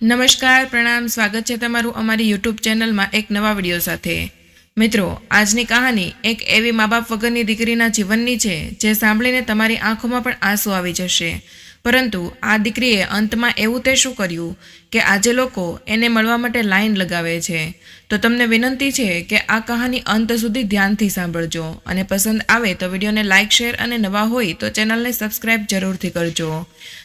નમસ્કાર, પ્રણામ, સ્વાગત છે તમારું અમારી યુટ્યુબ ચેનલમાં એક નવા વિડીયો સાથે। મિત્રો, આજની કહાની એક એવી મા બાપ વગરની દીકરીના જીવનની છે જે સાંભળીને તમારી આંખોમાં પણ આંસુ આવી જશે। પરંતુ આ દીકરીએ અંતમાં એવું તે શું કર્યું કે આજે લોકો એને મળવા માટે લાઈન લગાવે છે। તો તમને વિનંતી છે કે આ કહાની અંત સુધી ધ્યાનથી સાંભળજો અને પસંદ આવે તો વિડીયોને લાઇક, શેર અને નવા હોય તો ચેનલને સબસ્ક્રાઈબ જરૂરથી કરજો।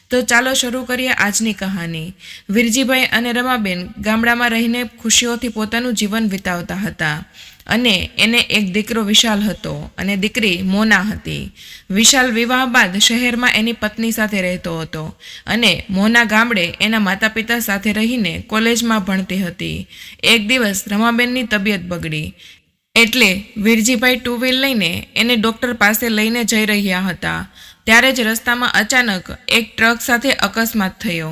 તો ચાલો શરૂ કરીએ આજની કહાની। વીરજીભાઈ અને રમાબેન ગામડામાં રહીને ખુશીઓથી પોતાનું જીવન વિતાવતા હતા અને એને એક દીકરો વિશાલ હતો અને દીકરી મોના હતી। વિશાલ વિવાહ બાદ શહેરમાં એની પત્ની સાથે રહેતો હતો અને મોના ગામડે એના માતા પિતા સાથે રહીને કોલેજમાં ભણતી હતી। એક દિવસ રમાબેનની તબિયત બગડી એટલે વીરજીભાઈ ટુ વ્હીલ લઈને એને ડૉક્ટર પાસે લઈને જઈ રહ્યા હતા। ત્યારે જ રસ્તામાં અચાનક એક ટ્રક સાથે અકસ્માત થયો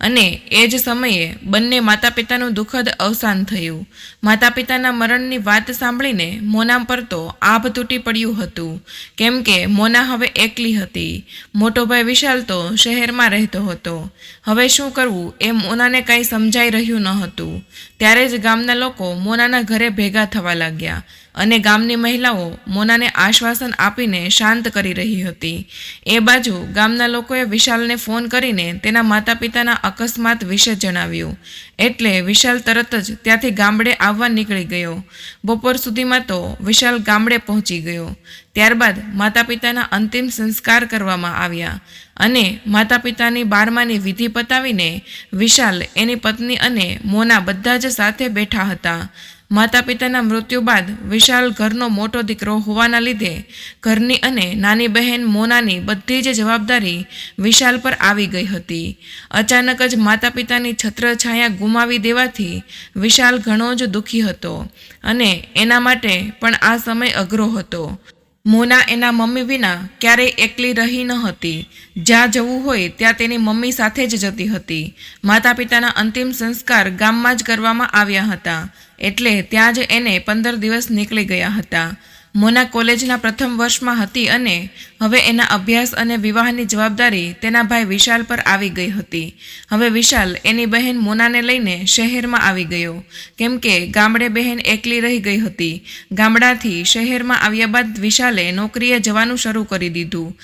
અને એ જ સમયે બંને માતા પિતાનું દુઃખદ અવસાન થયું। માતા પિતાના મરણની વાત સાંભળીને મોના પર તો આભ તૂટી પડ્યું હતું, કેમ કે મોના હવે એકલી હતી। મોટો ભાઈ વિશાલ તો શહેરમાં રહેતો હતો। હવે શું કરવું એ મોનાને કાંઈ સમજાઈ રહ્યું ન હતું। ત્યારે જ ગામના લોકો મોનાના ઘરે ભેગા થવા લાગ્યા અને ગામની મહિલાઓ મોનાને આશ્વાસન આપીને શાંત કરી રહી હતી। એ બાજુ ગામના લોકોએ વિશાલને ફોન કરીને તેના માતા પિતાના અકસ્માત વિશે જણાવ્યું એટલે વિશાલ તરત જ ત્યાંથી ગામડે આવવા નીકળી ગયો। બપોર સુધીમાં તો વિશાલ ગામડે પહોંચી ગયો। ત્યારબાદ માતા પિતાના અંતિમ સંસ્કાર કરવામાં આવ્યા અને માતા પિતાની 12માની વિધિ પતાવીને વિશાલ, એની પત્ની અને મોના બધા જ સાથે બેઠા હતા। માતા પિતાના મૃત્યુ બાદ વિશાલ ઘરનો મોટો દીકરો હોવાના લીધે ઘરની અને નાની બહેન મોનાની બધી જ જવાબદારી વિશાલ પર આવી ગઈ હતી। અચાનક જ માતા પિતાની છત્રછાયા ગુમાવી દેવાથી વિશાલ ઘણો જ દુઃખી હતો અને એના માટે પણ આ સમય અઘરો હતો। મોના એના મમ્મી વિના ક્યારેય એકલી રહી ન હતી। જ્યાં જવું હોય ત્યાં તેની મમ્મી સાથે જ જતી હતી। માતા પિતાના અંતિમ સંસ્કાર ગામમાં જ કરવામાં આવ્યા હતા એટલે ત્યાં જ એને 15 દિવસ નીકળી ગયા હતા। મોના કોલેજના પ્રથમ વર્ષમાં હતી અને હવે એના અભ્યાસ અને વિવાહની જવાબદારી તેના ભાઈ વિશાલ પર આવી ગઈ હતી। હવે વિશાલ એની બહેન મોનાને લઈને શહેરમાં આવી ગયો, કેમ કે ગામડે બહેન એકલી રહી ગઈ હતી। ગામડાથી શહેરમાં આવ્યા બાદ વિશાલે નોકરીએ જવાનું શરૂ કરી દીધું,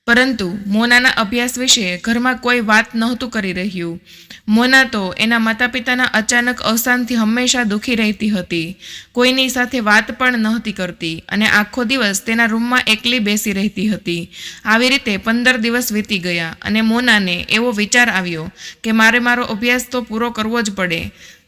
પરંતુ મોનાના અભ્યાસ વિશે ઘરમાં કોઈ વાત નહોતું કરી રહ્યું। મોના તો એના માતા પિતાના અચાનક અવસાનથી હંમેશા દુઃખી રહેતી હતી, કોઈની સાથે વાત પણ નહોતી કરતી અને આખો દિવસ તેના રૂમમાં એકલી બેસી રહેતી હતી। આવી રીતે 15 દિવસ વીતી ગયા અને મોનાને એવો વિચાર આવ્યો કે મારે મારો અભ્યાસ તો પૂરો કરવો જ પડે।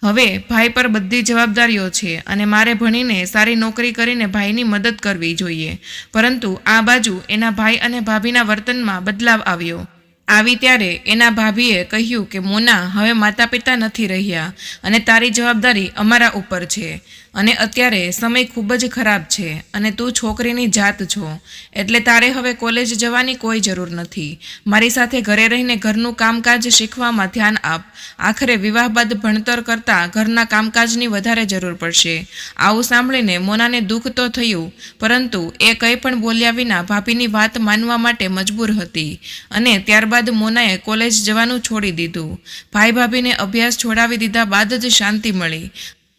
હવે ભાઈ પર બધી જવાબદારીઓ છે અને મારે ભણીને સારી નોકરી કરીને ભાઈની મદદ કરવી જોઈએ। પરંતુ આ બાજુ એના ભાઈ અને ભાભીના વર્તનમાં બદલાવ આવ્યો। આવી ત્યારે એના ભાભીએ કહ્યું કે મોના, હવે માતા પિતા નથી રહ્યા અને તારી જવાબદારી અમારા ઉપર છે અને અત્યારે સમય ખૂબ જ ખરાબ છે અને તું છોકરીની જાત છો એટલે તારે હવે કોલેજ જવાની કોઈ જરૂર નથી। મારી સાથે ઘરે રહીને ઘરનું કામકાજ શીખવામાં ધ્યાન આપ। આખરે વિવાહ બાદ ભણતર કરતાં ઘરના કામકાજની વધારે જરૂર પડશે। આવું સાંભળીને મોનાને દુઃખ તો થયું, પરંતુ એ કંઈ પણ બોલ્યા વિના ભાભીની વાત માનવા માટે મજબૂર હતી અને ત્યારબાદ મોનાએ કોલેજ જવાનું છોડી દીધું। ભાઈ ભાભીને અભ્યાસ છોડાવી દીધા બાદ જ શાંતિ મળી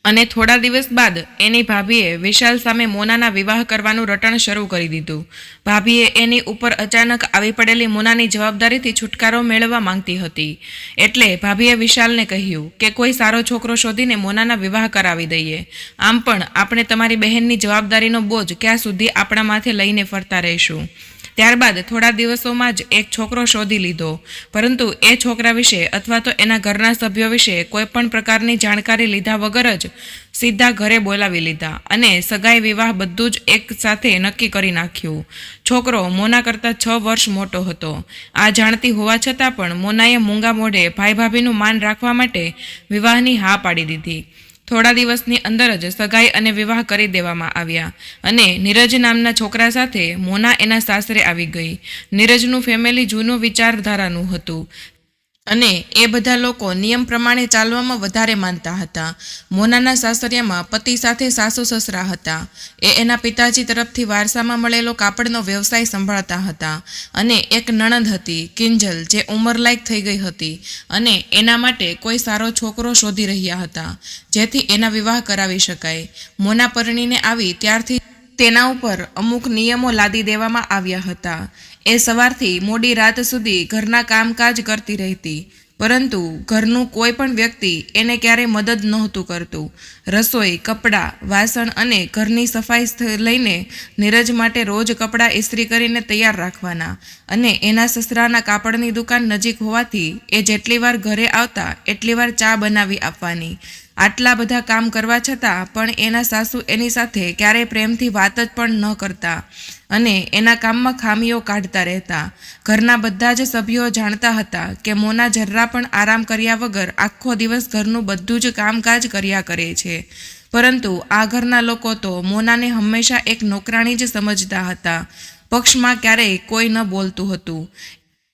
અને થોડા દિવસ બાદ એની ભાભીએ વિશાલ સામે મોનાના વિવાહ કરવાનું રટણ શરૂ કરી દીધું। ભાભીએ એની ઉપર અચાનક આવી પડેલી મોનાની જવાબદારીથી છુટકારો મેળવવા માંગતી હતી એટલે ભાભીએ વિશાલને કહ્યું કે કોઈ સારો છોકરો શોધીને મોનાના વિવાહ કરાવી દઈએ। આમ પણ આપણે તમારી બહેનની જવાબદારીનો બોજ ક્યાં સુધી આપણા માથે લઈને ફરતા રહીશું। ત્યારબાદ થોડા દિવસોમાં જ એક છોકરો શોધી લીધો, પરંતુ એ છોકરા વિશે અથવા તો એના ઘરના સભ્યો વિશે કોઈ પણ પ્રકારની જાણકારી લીધા વગર જ સીધા ઘરે બોલાવી લીધા અને સગાઈ વિવાહ બધું જ એક સાથે નક્કી કરી નાખ્યું। છોકરો મોના કરતાં 6 વર્ષ મોટો હતો। આ જાણતી હોવા છતાં પણ મોનાએ મૂંગા મોઢે ભાઈ ભાભીનું માન રાખવા માટે વિવાહની હા પાડી દીધી। થોડા દિવસની અંદર જ સગાઈ અને વિવાહ કરી દેવામાં આવ્યા અને નીરજ નામના છોકરા સાથે મોના એના સાસરે આવી ગઈ। નીરજનું ફેમિલી જૂનું વિચારધારાનું હતું અને એ બધા લોકો નિયમ પ્રમાણે ચાલવામાં વધારે માનતા હતા. મોનાના સાસરિયામાં પતિ સાથે સાસુ સસરા હતા. એ એના પિતાજી તરફથી વારસામાં મળેલો કાપડનો વ્યવસાય સંભાળતા હતા. અને એક નણંદ હતી કિંજલ, જે ઉંમરલાયક થઈ ગઈ હતી અને એના માટે કોઈ સારો છોકરો શોધી રહ્યા હતા જેથી એના વિવાહ કરાવી શકાય. મોના પરણીને આવી ત્યારથી તેના ઉપર અમુક નિયમો લાદી દેવામાં આવ્યા હતા. એ સવારથી મોડી રાત સુધી ઘરના કામકાજ કરતી રહેતી, પરંતુ ઘરનું કોઈ પણ વ્યક્તિ એને ક્યારેય મદદ નહોતું કરતું. રસોઈ, કપડાં, વાસણ અને ઘરની સફાઈ લઈને નીરજ માટે રોજ કપડાં ઇસ્ત્રી કરીને તૈયાર રાખવાના. અને એના સસરાના કાપડની દુકાન નજીક હોવાથી એ જેટલી વાર ઘરે આવતા એટલી વાર ચા બનાવી આપવાની. આટલા બધા કામ કરવા છતાં પણ એના સાસુ એની સાથે ક્યારેય પ્રેમથી વાત જ પણ ન કરતા અને એના કામમાં ખામીઓ કાઢતા રહેતા. ઘરના બધા જ સભ્યો જાણતા હતા કે મોના જરા પણ આરામ કર્યા વગર આખો દિવસ ઘરનું બધું જ કામકાજ કર્યા કરે છે. પરંતુ આ ઘરના લોકો તો મોનાને હંમેશા એક નોકરાણી જ સમજતા હતા. પક્ષમાં ક્યારેય કોઈ ન બોલતું હતું.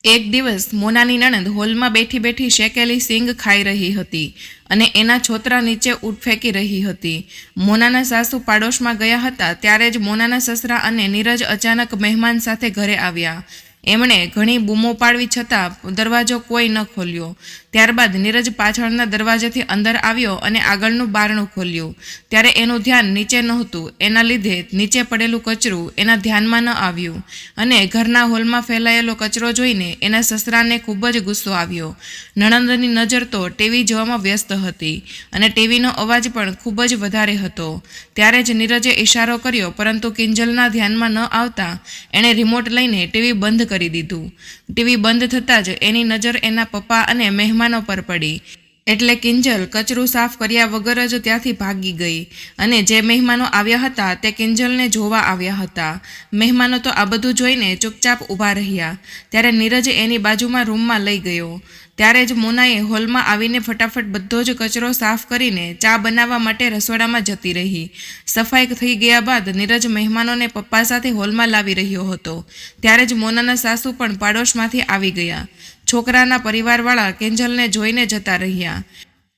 એક દિવસ મોનાની નણંદ હોલમાં બેઠી બેઠી શેકેલી સિંગ ખાઈ રહી હતી અને એના છોતરા નીચે ઊંટ ફેંકી રહી હતી. મોનાના સાસુ પાડોશમાં ગયા હતા ત્યારે જ મોનાના સસરા અને નીરજ અચાનક મહેમાન સાથે ઘરે આવ્યા. એમણે ઘણી બૂમો પાડવી છતાં દરવાજો કોઈ ન ખોલ્યો. ત્યારબાદ નીરજ પાછળના દરવાજેથી અંદર આવ્યો અને આગળનું બારણું ખોલ્યું. ત્યારે એનું ધ્યાન નીચે નહોતું. એના લીધે નીચે પડેલું કચરું એના ધ્યાનમાં ન આવ્યું અને ઘરના હોલમાં ફેલાયેલો કચરો જોઈને એના સસરાને ખૂબ જ ગુસ્સો આવ્યો. નણંદની નજર તો ટીવી જોવામાં વ્યસ્ત હતી અને ટીવીનો અવાજ પણ ખૂબ જ વધારે હતો. ત્યારે જ નીરજે ઇશારો કર્યો, પરંતુ કિંજલના ધ્યાનમાં ન આવતા એણે રિમોટ લઈને ટીવી બંધ કરી દીધું. ટીવી બંધ થતાં જ એની નજર એના પપ્પા અને મહેમાનો પર પડી. એટલે કિંજલ કચરું સાફ કર્યા વગર જ ત્યાંથી ભાગી ગઈ અને જે મહેમાનો આવ્યા હતા તે કિંજલને જોવા આવ્યા હતા. મહેમાનો તો આ બધું જોઈને ચૂપચાપ ઊભા રહ્યા. ત્યારે નીરજ એની બાજુમાં રૂમમાં લઈ ગયો. ત્યારે જ મોનાએ હોલમાં આવીને ફટાફટ બધો જ કચરો સાફ કરીને ચા બનાવવા માટે રસોડામાં જતી રહી. સફાઈ થઈ ગયા બાદ નીરજ મહેમાનોને પપ્પા સાથે હોલમાં લાવી રહ્યો હતો. ત્યારે જ મોનાના સાસુ પણ પાડોશમાંથી આવી ગયા. છોકરાના પરિવારવાળા કિંજલને જોઈને જતા રહ્યા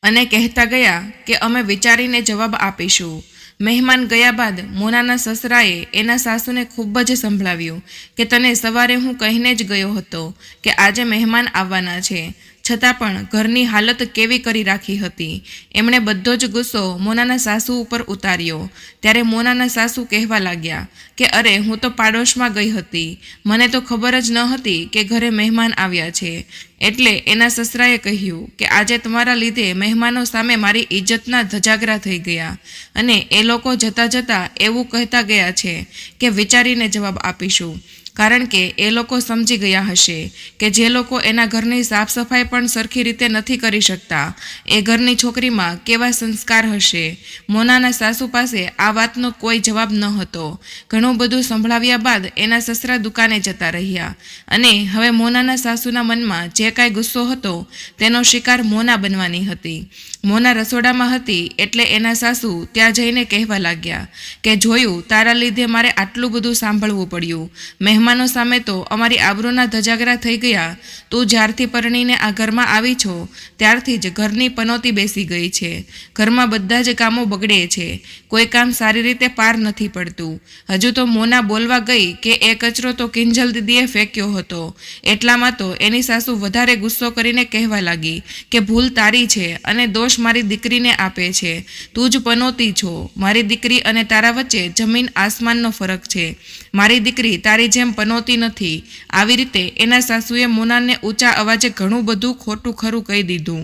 અને કહેતા ગયા કે અમે વિચારીને જવાબ આપીશું. મહેમાન ગયા બાદ મોનાના સસરાએ એના સાસુને ખૂબ જ સંભળાવ્યું કે તને સવારે હું કહીને જ ગયો હતો કે આજે મહેમાન આવવાના છે, છતાં પણ ઘરની હાલત કેવી કરી રાખી હતી. એમણે બધો જ ગુસ્સો મોનાના સાસુ ઉપર ઉતાર્યો. ત્યારે મોનાના સાસુ કહેવા લાગ્યા કે અરે, હું તો પાડોશમાં ગઈ હતી, મને તો ખબર જ ન હતી કે ઘરે મહેમાન આવ્યા છે. એટલે એના સસરાએ કહ્યું કે આજે તમારા લીધે મહેમાનો સામે મારી ઇજ્જતના ધજાગરા થઈ ગયા અને એ લોકો જતાં જતાં એવું કહેતા ગયા છે કે વિચારીને જવાબ આપીશું. કારણ કે એ લોકો સમજી ગયા હશે કે જે લોકો એના ઘરની સાફ સફાઈ પણ સરખી રીતે નથી કરી શકતા એ ઘરની છોકરીમાં કેવા સંસ્કાર હશે. મોનાના સાસુ પાસે આ વાતનો કોઈ જવાબ ન હતો. ઘણું બધું સંભળાવ્યા બાદ એના સસરા દુકાને જતા રહ્યા અને હવે મોનાના સાસુના મનમાં જે કાંઈ ગુસ્સો હતો તેનો શિકાર મોના બનવાની હતી. મોના રસોડામાં હતી એટલે એના સાસુ ત્યાં જઈને કહેવા લાગ્યા કે જોયું, તારા લીધે મારે આટલું બધું સાંભળવું પડ્યું. મહેમાનો સામે તો અમારી આબરૂના ધજાગરા થઈ ગયા. તું જ્યારથી પરણીને આ ઘરમાં આવી છો ત્યારથી જ ઘરની પનોતી બેસી ગઈ છે. ઘરમાં બધા જ કામો બગડે છે, કોઈ કામ સારી રીતે પાર નથી પડતું. હજુ તો મોના બોલવા ગઈ કે એ કચરો તો કિંજલ દીદીએ ફેંક્યો હતો. એટલામાં તો એની સાસુ વધારે ગુસ્સો કરીને કહેવા લાગી કે ભૂલ તારી છે અને દોષ મારી દીકરીને આપે છે. તું જ પનોતી છો. મારી દીકરી અને તારા વચ્ચે જમીન આસમાનનો ફરક છે. મારી દીકરી તારી જેમ પનોતી નથી. આવી રીતે એના સાસુએ મોનાને ઊંચા અવાજે ઘણું બધું ખોટું ખરું કહી દીધું.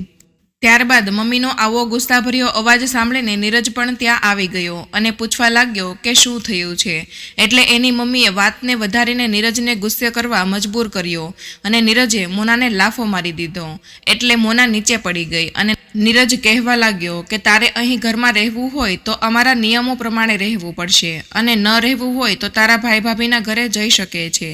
ત્યારબાદ મમ્મીનો આવો ગુસ્સાભર્યો અવાજ સાંભળીને નીરજ પણ ત્યાં આવી ગયો અને પૂછવા લાગ્યો કે શું થયું છે. એટલે એની મમ્મીએ વાતને વધારીને નીરજને ગુસ્સે કરવા મજબૂર કર્યો અને નીરજે મોનાને લાફો મારી દીધો. એટલે મોના નીચે પડી ગઈ અને નીરજ કહેવા લાગ્યો કે તારે અહીં ઘરમાં રહેવું હોય તો અમારા નિયમો પ્રમાણે રહેવું પડશે અને ન રહેવું હોય તો તારા ભાઈ ભાભીના ઘરે જઈ શકે છે.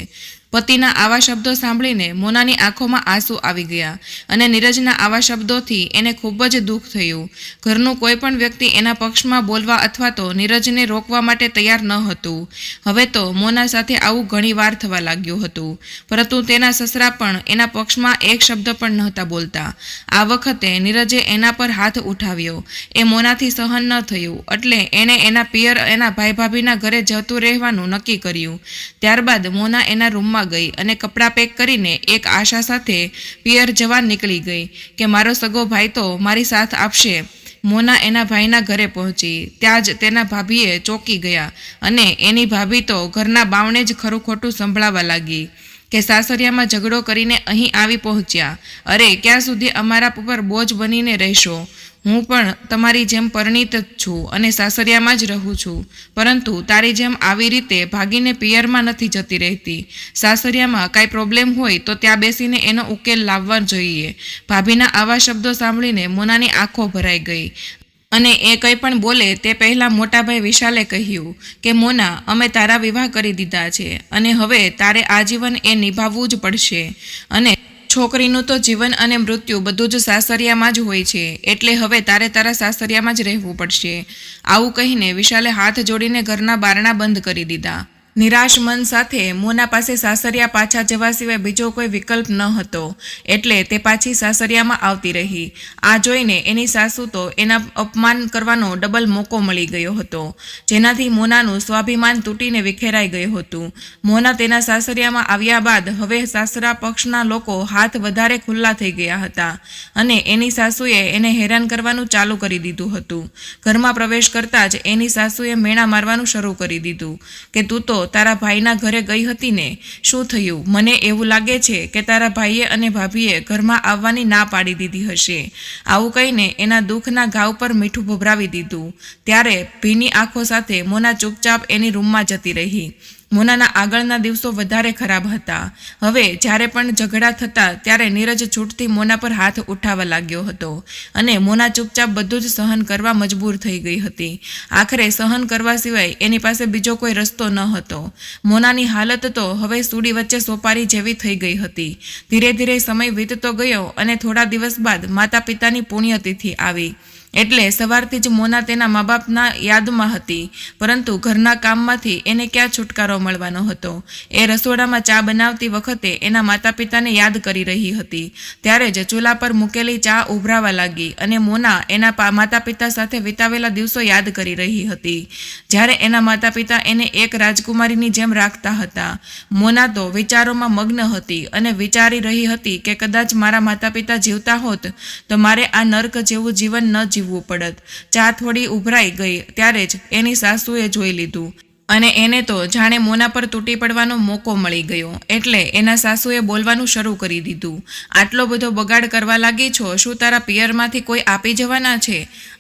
પતિના આવા શબ્દો સાંભળીને મોનાની આંખોમાં આંસુ આવી ગયા અને નીરજના આવા શબ્દોથી એને ખૂબ જ દુઃખ થયું. ઘરનું કોઈ પણ વ્યક્તિ એના પક્ષમાં બોલવા અથવા તો નીરજને રોકવા માટે તૈયાર ન હતું. હવે તો મોના સાથે આવું ઘણી વાર થવા લાગ્યું હતું, પરંતુ તેના સસરા પણ એના પક્ષમાં એક શબ્દ પણ નહોતા બોલતા. આ વખતે નીરજે એના પર હાથ ઉઠાવ્યો. એ મોનાથી સહન ન થયું એટલે એણે એના પિયર એના ભાઈ ભાભીના ઘરે જતું રહેવાનું નક્કી કર્યું. ત્યારબાદ મોના એના રૂમમાં ગઈ અને કપડાં પેક કરીને એક આશા સાથે પિયર જવા નીકળી ગઈ કે મારો સગો ભાઈ તો મારી સાથ આપશે. મોના એના ભાઈના ઘરે પહોંચી. ત્યાં જ તેના ભાભીએ ચોંકી ગયા અને એની ભાભી તો ઘરના બાવણે જ ખરું ખોટું સંભળાવા લાગી કે સાસરિયામાં ઝઘડો કરીને અહીં આવી પહોંચ્યા. અરે, ક્યાં સુધી અમારા ઉપર બોજ બનીને રહેશો? હું પણ તમારી જેમ પરિણીત જ છું અને સાસરિયામાં જ રહું છું, પરંતુ તારી જેમ આવી રીતે ભાગીને પિયરમાં નથી જતી રહેતી. સાસરિયામાં કાંઈ પ્રોબ્લેમ હોય તો ત્યાં બેસીને એનો ઉકેલ લાવવા જોઈએ. ભાભીના આવા શબ્દો સાંભળીને મોનાની આંખો ભરાઈ ગઈ અને એ કંઈ પણ બોલે તે પહેલાં મોટાભાઈ વિશાલે કહ્યું કે મોના, અમે તારા વિવાહ કરી દીધા છે અને હવે તારે આજીવન એ નિભાવવું જ પડશે. અને છોકરીનું તો જીવન અને મૃત્યુ બધું જ સાસરિયામાં જ હોય છે, એટલે હવે તારે તારા સાસરિયામાં જ રહેવું પડશે. આવું કહીને વિશાલે હાથ જોડીને ઘરના બારણા બંધ કરી દીધા. નિરાશ મન સાથે મોના પાસે સાસરિયા પાછા જવા સિવાય બીજો કોઈ વિકલ્પ ન હતો, એટલે તે પાછી સાસરિયામાં આવતી રહી. આ જોઈને એની સાસુ તો એના અપમાન કરવાનો ડબલ મોકો મળી ગયો હતો, જેનાથી મોનાનું સ્વાભિમાન તૂટીને વિખેરાઈ ગયું હતું. મોના તેના સાસરિયામાં આવ્યા બાદ હવે સાસરા પક્ષના લોકો હાથ વધારે ખુલ્લા થઈ ગયા હતા અને એની સાસુએ એને હેરાન કરવાનું ચાલુ કરી દીધું હતું. ઘરમાં પ્રવેશ કરતાં જ એની સાસુએ મેણા મારવાનું શરૂ કરી દીધું કે તું તો તારા ભાઈના ઘરે ગઈ હતી ને, શું થયું? મને એવું લાગે છે કે તારા ભાઈએ અને ભાભીએ ઘરમાં આવવાની ના પાડી દીધી હશે. આવું કહીને એના દુઃખના ઘાવ પર મીઠું ભભરાવી દીધું. ત્યારે ભીની આંખો સાથે મોના ચૂપચાપ એની રૂમમાં જતી રહી. મોનાના આગળના દિવસો વધારે ખરાબ હતા. હવે જ્યારે પણ ઝઘડા થતા ત્યારે નીરજ છૂટથી મોના પર હાથ ઉઠાવવા લાગ્યો હતો અને મોના ચૂપચાપ બધું જ સહન કરવા મજબૂર થઈ ગઈ હતી. આખરે સહન કરવા સિવાય એની પાસે બીજો કોઈ રસ્તો ન હતો. મોનાની હાલત તો હવે સૂડી વચ્ચે સોપારી જેવી થઈ ગઈ હતી. ધીરે ધીરે સમય વીતતો ગયો અને થોડા દિવસ બાદ માતા પિતાની પુણ્યતિથિ આવી. એટલે સવારથી જ મોના તેના મા બાપના યાદમાં હતી, પરંતુ ઘરના કામમાંથી એને ક્યાં છુટકારો મળવાનો હતો. એ રસોડામાં ચા બનાવતી વખતે એના માતા પિતાને યાદ કરી રહી હતી. ત્યારે જ ચૂલા પર મૂકેલી ચા ઉભરાવા લાગી અને મોના એના માતા પિતા સાથે વિતાવેલા દિવસો યાદ કરી રહી હતી, જ્યારે એના માતા પિતા એને એક રાજકુમારીની જેમ રાખતા હતા. મોના તો વિચારોમાં મગ્ન હતી અને વિચારી રહી હતી કે કદાચ મારા માતા પિતા જીવતા હોત તો મારે આ નર્ક જેવું જીવન ન જીવવું પડત. ચા થોડી ઉભરાઈ ગઈ ત્યારે જ એની સાસુએ જોઈ લીધું અને એને તો જાણે મોના પર તૂટી પડવાનો મોકો મળી ગયો. એટલે એના સાસુએ બોલવાનું શરૂ કરી દીધું. આટલો બધો બગાડ કરવા લાગી છો, શું તારા પિયરમાંથી કોઈ આપી જવાના છે?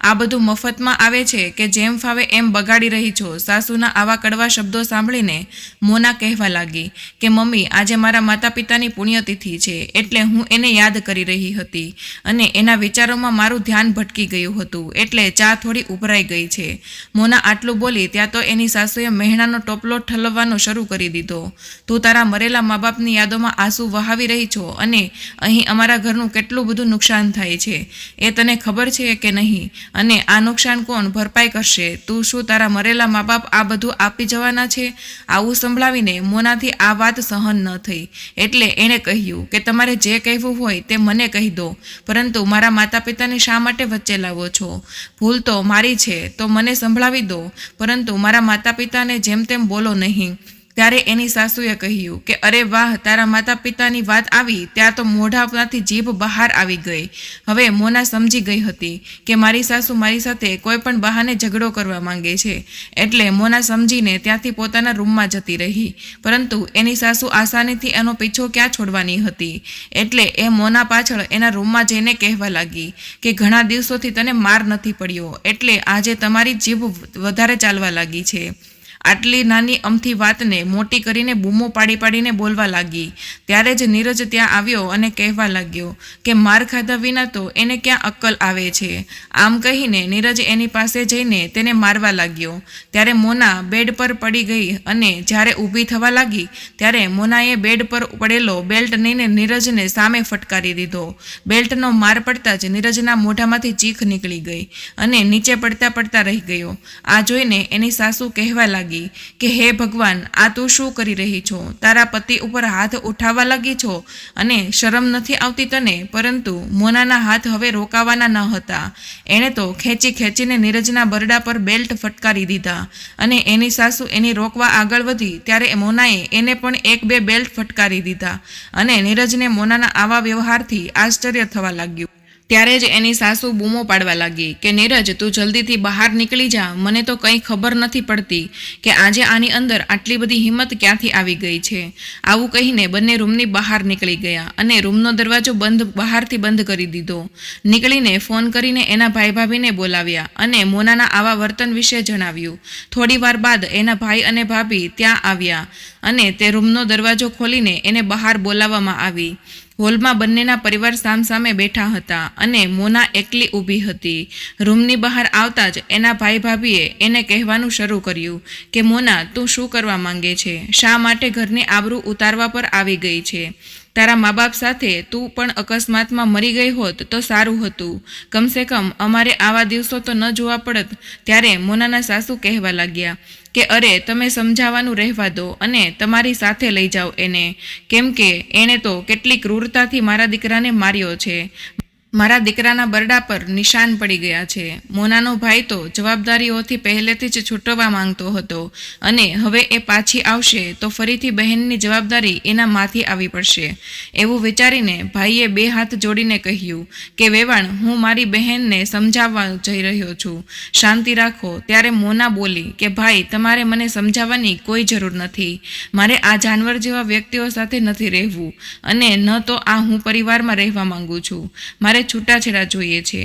આ બધું મફતમાં આવે છે કે જેમ ફાવે એમ બગાડી રહી છો? સાસુના આવા કડવા શબ્દો સાંભળીને મોના કહેવા લાગી કે મમ્મી, આજે મારા માતા પિતાની પુણ્યતિથિ છે, એટલે હું એને યાદ કરી રહી હતી અને એના વિચારોમાં મારું ધ્યાન ભટકી ગયું હતું, એટલે ચા થોડી ઉભરાઈ ગઈ છે. મોના આટલું બોલી ત્યાં તો એની સાસુએ મહેણાનો ટોપલો ઠલવવાનો શરૂ કરી દીધો. તું તારા મરેલા મા બાપની યાદોમાં આંસુ વહાવી રહી છો અને અહીં અમારા ઘરનું કેટલું બધું નુકસાન થાય છે એ તને ખબર છે કે નહીં? અને આ નુકસાન કોણ ભરપાઈ કરશે? તું શું તારા મરેલા મા બાપ આ બધું આપી જવાના છે? આવું સંભળાવીને મોનાથી આ વાત સહન ન થઈ, એટલે એણે કહ્યું કે તમારે જે કહેવું હોય તે મને કહી દો, પરંતુ મારા માતા પિતાને શા માટે વચ્ચે લાવો છો? ભૂલ તો મારી છે તો મને સંભળાવી દો, પરંતુ મારા માતા પિતાને જેમ તેમ બોલો નહીં. ત્યારે એની સાસુએ કહ્યું કે અરે વાહ, તારા માતા પિતાની વાત આવી ત્યાં તો મોઢામાંથી જીભ બહાર આવી ગઈ. હવે મોના સમજી ગઈ હતી કે મારી સાસુ મારી સાથે કોઈ પણ બહાને ઝઘડો કરવા માંગે છે, એટલે મોના સમજીને ત્યાંથી પોતાના રૂમમાં જતી રહી. પરંતુ એની સાસુ આસાનીથી એનો પીછો ક્યાં છોડવાની હતી, એટલે એ મોના પાછળ એના રૂમમાં જઈને કહેવા લાગી કે ઘણા દિવસોથી તને માર નથી પડ્યો, એટલે આજે તમારી જીભ વધારે ચાલવા લાગી છે. આટલી નાની અમથી વાતને મોટી કરીને બૂમો પાડી પાડીને બોલવા લાગી. ત્યારે જ નીરજ ત્યાં આવ્યો અને કહેવા લાગ્યો કે માર ખાધા વિના તો એને ક્યાં અક્કલ આવે છે. આમ કહીને નીરજ એની પાસે જઈને તેને મારવા લાગ્યો. ત્યારે મોના બેડ પર પડી ગઈ અને જ્યારે ઊભી થવા લાગી ત્યારે મોનાએ બેડ પર પડેલો બેલ્ટ લઈને નીરજને સામે ફટકારી દીધો. બેલ્ટનો માર પડતા જ નીરજના મોઢામાંથી ચીખ નીકળી ગઈ અને નીચે પડતા પડતા રહી ગયો. આ જોઈને એની સાસુ કહેવા લાગી કે હે ભગવાન, આ તું શું કરી રહી છો? તારા પતિ ઉપર હાથ ઉઠાવવા લાગી છો અને શરમ નથી આવતી તને? પરંતુ મોનાના હાથ હવે રોકાવાના ન હતા. એણે તો ખેંચી ખેંચીને નીરજના બરડા પર બેલ્ટ ફટકારી દીધા અને એની સાસુ એની રોકવા આગળ વધી ત્યારે મોનાએ એને પણ એક બે બેલ્ટ ફટકારી દીધા અને નીરજને મોનાના આવા વ્યવહારથી આશ્ચર્ય થવા લાગ્યું. ત્યારે જ એની સાસુ બૂમો પાડવા લાગી કે નીરજ, તું જલ્દીથી બહાર નીકળી જા. મને તો કંઈ ખબર નથી પડતી કે આજે આની અંદર આટલી બધી હિંમત ક્યાંથી આવી ગઈ છે. આવું કહીને બંને રૂમની બહાર નીકળી ગયા અને રૂમનો દરવાજો બહારથી બંધ કરી દીધો. નીકળીને ફોન કરીને એના ભાઈ ભાભીને બોલાવ્યા અને મોનાના આવા વર્તન વિશે જણાવ્યું. થોડી વાર બાદ એના ભાઈ અને ભાભી ત્યાં આવ્યા અને તે રૂમનો દરવાજો ખોલીને એને બહાર બોલાવવામાં આવી. હોલમાં બંનેના પરિવાર સામસામે બેઠા હતા અને મોના એકલી ઊભી હતી. રૂમની બહાર આવતા જ એના ભાઈ ભાભીએ એને કહેવાનું શરૂ કર્યું કે મોના, તું શું કરવા માંગે છે? શા માટે ઘરની આબરૂ ઉતારવા પર આવી ગઈ છે? તારા મા બાપ સાથે તું પણ અકસ્માતમાં મરી ગઈ હોત તો સારું હતું. કમસે કમ અમારે આવા દિવસો તો ન જોવા પડત. ત્યારે મોનાના સાસુ કહેવા લાગ્યા કે અરે, તમે સમજાવવાનું રહેવા દો અને તમારી સાથે લઈ જાઓ એને, કેમ કે એણે તો કેટલી ક્રૂરતાથી મારા દીકરાને માર્યો છે. મારા દીકરાના બરડા પર નિશાન પડી ગયા છે. મોનાનો ભાઈ તો જવાબદારીઓથી પહેલેથી જ છૂટવા માંગતો હતો અને હવે એ પાછી આવશે તો ફરીથી બહેનની જવાબદારી એના માથી આવી પડશે. એવું વિચારીને ભાઈએ બે હાથ જોડીને કહ્યું કે વેવાણ, હું મારી બહેનને સમજાવવા જઈ રહ્યો છું, શાંતિ રાખો. ત્યારે મોના બોલી કે ભાઈ, તમારે મને સમજાવવાની કોઈ જરૂર નથી. મારે આ જાનવર જેવા વ્યક્તિઓ સાથે નથી રહેવું અને ન તો આ હું પરિવારમાં રહેવા માંગુ છું. મારે છૂટાછેડા જોઈએ છે.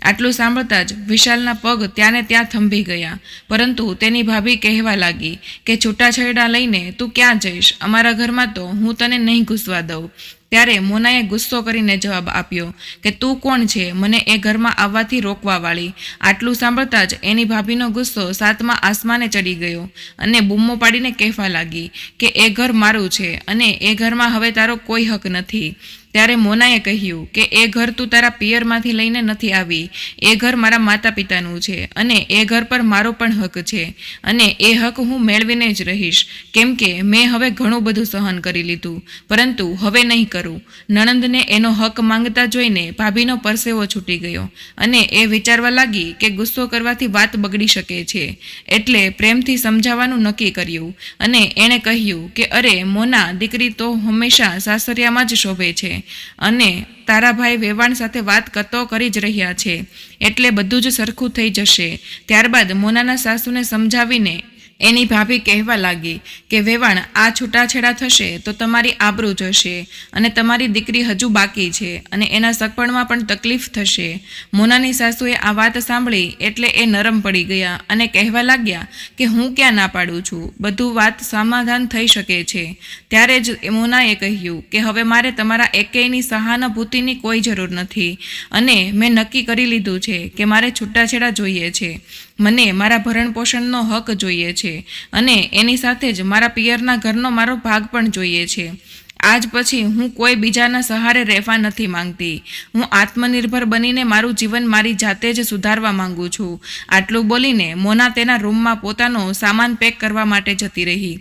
આટલું સાંભળતા જ વિશાલના પગ ત્યાંને ત્યાં થંભી ગયા. પરંતુ તેની ભાભી કહેવા લાગી કે છૂટાછેડા લઈને તું ક્યાં જઈશ? અમારા ઘરમાં તો હું તને નહીં ઘૂસવા દઉં. ત્યારે મોનાએ ગુસ્સો કરીને જવાબ આપ્યો કે તું કોણ છે મને એ ઘરમાં આવવાથી રોકવાવાળી? આટલું સાંભળતા જ એની ભાભીનો ગુસ્સો સાતમા આસમાને ચડી ગયો અને બૂમો પાડીને કહેવા લાગી કે એ ઘર મારું છે અને એ ઘરમાં હવે તારો કોઈ હક નથી. ત્યારે મોનાએ કહ્યું કે એ ઘર તું તારા પિયરમાંથી લઈને નથી આવી. એ ઘર મારા માતા પિતાનું છે અને એ ઘર પર મારો પણ હક છે અને એ હક હું મેળવીને જ રહીશ, કેમ કે મેં હવે ઘણું બધું સહન કરી લીધું, પરંતુ હવે નહીં કરું. નણંદને એનો હક માંગતા જોઈને ભાભીનો પરસેવો છૂટી ગયો અને એ વિચારવા લાગી કે ગુસ્સો કરવાથી વાત બગડી શકે છે. એટલે પ્રેમથી સમજાવવાનું નક્કી કર્યું અને એણે કહ્યું કે અરે મોના, દીકરી તો હંમેશા સાસરિયામાં જ શોભે છે અને તારા ભાઈ વેવાણ સાથે વાત કરતો કરી જ રહ્યા છે, એટલે બધું જ સરખું થઈ જશે. ત્યારબાદ મોનાના સાસુને સમજાવીને એની ભાભી કહેવા લાગી કે વેવાણ, આ છૂટાછેડા થશે તો તમારી આબરૂ જશે અને તમારી દીકરી હજુ બાકી છે અને એના સગપણમાં પણ તકલીફ થશે. મોનાની સાસુએ આ વાત સાંભળી એટલે એ નરમ પડી ગયા અને કહેવા લાગ્યા કે હું ક્યાં ના પાડું છું, બધું વાત સમાધાન થઈ શકે છે. ત્યારે જ મોનાએ કહ્યું કે હવે મારે તમારા એકેયની સહાનુભૂતિની કોઈ જરૂર નથી અને મેં નક્કી કરી લીધું છે કે મારે છૂટાછેડા જોઈએ છે. મને મારા ભરણ પોષણનો હક જોઈએ છે અને એની સાથે જ મારા પિયરના ઘરનો મારો ભાગ પણ જોઈએ છે. આજ પછી હું કોઈ બીજાના સહારે રહેવા નથી માંગતી. હું આત્મનિર્ભર બનીને મારું જીવન મારી જાતે જ સુધારવા માંગુ છું. આટલું બોલીને મોના તેના રૂમમાં પોતાનો સામાન પેક કરવા માટે જતી રહી.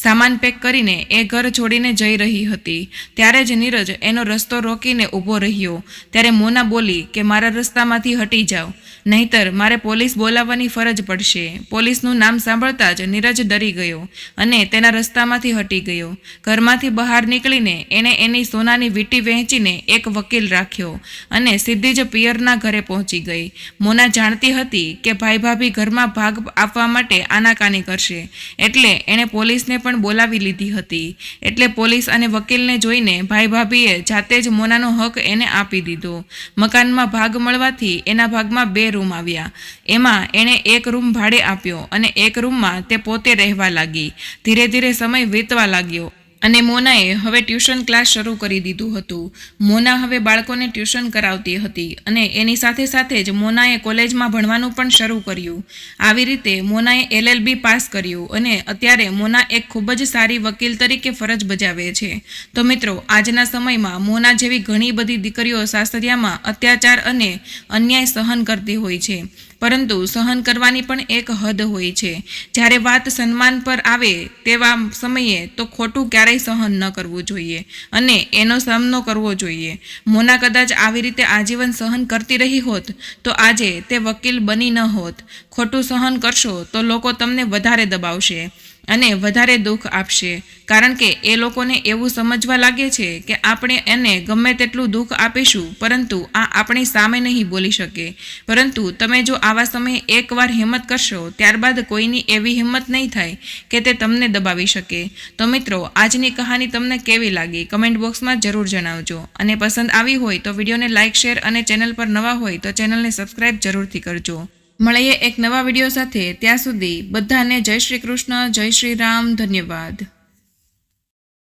સામાન પેક કરીને એ ઘર છોડીને જઈ રહી હતી. ત્યારે જ નીરજ એનો રસ્તો રોકીને ઊભો રહ્યો. ત્યારે મોના બોલી કે મારા રસ્તામાંથી હટી જાઓ, નહીંતર મારે પોલીસ બોલાવવાની ફરજ પડશે. પોલીસનું નામ સાંભળતા જ નીરજ ડરી ગયો અને તેના રસ્તામાંથી હટી ગયો. ઘરમાંથી બહાર નીકળીને એણે એની સોનાની વીંટી વહેંચીને એક વકીલ રાખ્યો અને સીધી જ પિયરના ઘરે પહોંચી ગઈ. મોના જાણતી હતી કે ભાઈ ભાભી ઘરમાં ભાગ આપવા માટે આનાકાની કરશે, એટલે એણે પોલીસને પણ બોલાવી લીધી હતી. એટલે પોલીસ અને વકીલને જોઈને ભાઈ ભાભીએ જાતે જ મોનાનો હક એને આપી દીધો. મકાનમાં ભાગ મળવાથી એના ભાગમાં 2 રૂમ આવ્યા. એમાં એણે 1 રૂમ ભાડે આપ્યો અને 1 રૂમમાં તે પોતે રહેવા લાગી. ધીરે ધીરે સમય વીતવા લાગ્યો અને મોનાએ હવે ટ્યુશન ક્લાસ શરૂ કરી દીધું હતું. મોના હવે બાળકોને ટ્યુશન કરાવતી હતી અને એની સાથે સાથે જ મોનાએ કોલેજમાં ભણવાનું પણ શરૂ કર્યું. આવી રીતે મોનાએ LLB પાસ કર્યું અને અત્યારે મોના એક ખૂબ જ સારી વકીલ તરીકે ફરજ બજાવે છે. તો મિત્રો, આજના સમયમાં મોના જેવી ઘણી બધી દીકરીઓ સાસરિયામાં અત્યાચાર અને અન્યાય સહન કરતી હોય છે. પરંતુ સહન કરવાની પણ એક હદ હોય છે. જ્યારે વાત સન્માન પર આવે તેવા સમયે તો ખોટું ક્યારેય સહન ન કરવું જોઈએ અને એનો સામનો કરવો જોઈએ. મોના કદાચ આવી રીતે આજીવન સહન કરતી રહી હોત તો આજે તે વકીલ બની ન હોત. ખોટું સહન કરશો તો લોકો તમને વધારે દબાવશે અને વધારે દુઃખ આપશે, કારણ કે એ લોકોને એવું સમજવા લાગે છે કે આપણે એને ગમે તેટલું દુઃખ આપીશું પરંતુ આ આપણી સામે નહીં બોલી શકે. પરંતુ તમે જો આવા સમયે એકવાર હિંમત કરશો ત્યારબાદ કોઈની એવી હિંમત નહીં થાય કે તે તમને દબાવી શકે. તો મિત્રો, આજની કહાની તમને કેવી લાગી કમેન્ટ બોક્સમાં જરૂર જણાવજો અને પસંદ આવી હોય તો વિડીયોને લાઇક, શેર અને ચેનલ પર નવા હોય તો ચેનલને સબસ્ક્રાઈબ જરૂરથી કરજો. મળીએ એક નવા વિડીયો સાથે. ત્યાં સુધી બધાને જય શ્રી કૃષ્ણ, જય શ્રી રામ. ધન્યવાદ.